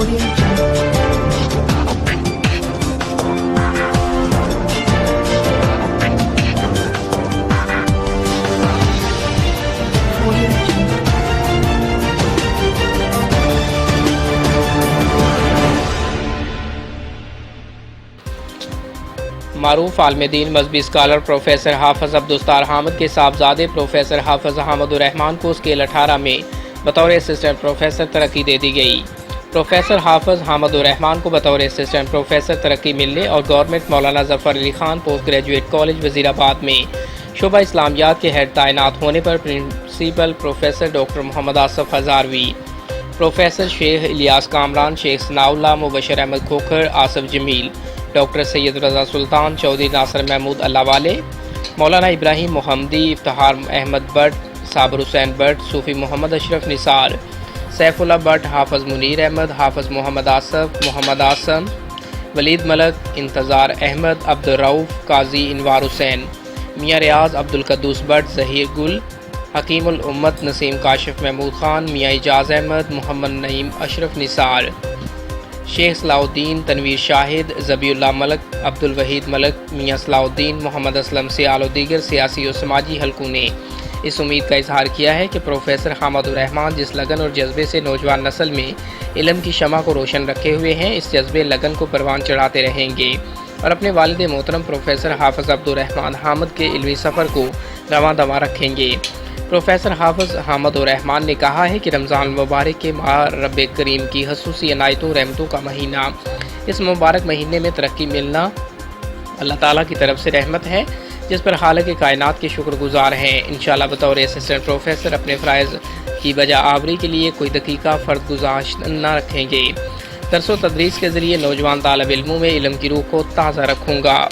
معروف عالم دین مذہبی scholar professor حافظ عبدالستار حامد کے صاحبزادے پروفیسر حافظ حامد الرحمان کو اسکیل 18 میں بطور اسسٹنٹ پروفیسر ترقی دے دی گئی۔ پروفیسر حافظ حامد الرحمان کو بطور اسسٹنٹ پروفیسر ترقی ملنے اور government Maulana Zafar Ali Khan post graduate college Wazirabad میں شعبہ اسلامیات کے ہیڈ تعینات ہونے پر principal professor doctor Muhammad Asif Hazarvi, professor Sheikh Ilyas Kamran, Sheikh Sanaullah, Mubashir Ahmed Khokhar, Asif Jamil, doctor Syed Raza Sultan, Chaudhry Nasir Mahmood Allahwale, Maulana Ibrahim Muhammadi, Iftikhar Ahmed Butt, Sabir Hussain Butt, Sufi Muhammad Ashraf Nisar, Saifullah Butt, Hafiz Munir Ahmad, حافظ محمد آصف، محمد آسم، ولید ملک، انتظار احمد، عبدالرؤف، قاضی انوار حسین، میاں ریاض، عبدالقدوس بٹ، ظہیر گل، حکیم الامت نسیم کاشف محمود خان، میاں اعجاز احمد، محمد نعیم اشرف نثار، شیخ صلاح الدین، تنویر شاہد، ذبیح اللہ ملک، عبدالوحید ملک، میاں صلاح الدین، محمد اسلم سیال و دیگر سیاسی و سماجی حلقوں نے اس امید کا اظہار کیا ہے کہ پروفیسر حامد الرحمان جس لگن اور جذبے سے نوجوان نسل میں علم کی شمع کو روشن رکھے ہوئے ہیں، اس جذبے لگن کو پروان چڑھاتے رہیں گے اور اپنے والد محترم پروفیسر حافظ عبدالرحمان حامد کے علمی سفر کو رواں دواں رکھیں گے۔ پروفیسر حافظ حامد الرحمان نے کہا ہے کہ رمضان المبارک کے ماہ رب کریم کی خصوصی عنایتوں رحمتوں کا مہینہ، اس مبارک مہینے میں ترقی ملنا اللہ تعالیٰ کی طرف سے رحمت ہے جس پر خالق کائنات کے شکر گزار ہیں۔ انشاءاللہ بطور اسسٹنٹ پروفیسر اپنے فرائض کی بجا آوری کے لیے کوئی دقیقہ فرد گزاشت نہ رکھیں گے۔ درس و تدریس کے ذریعے نوجوان طالب علموں میں علم کی روح کو تازہ رکھوں گا۔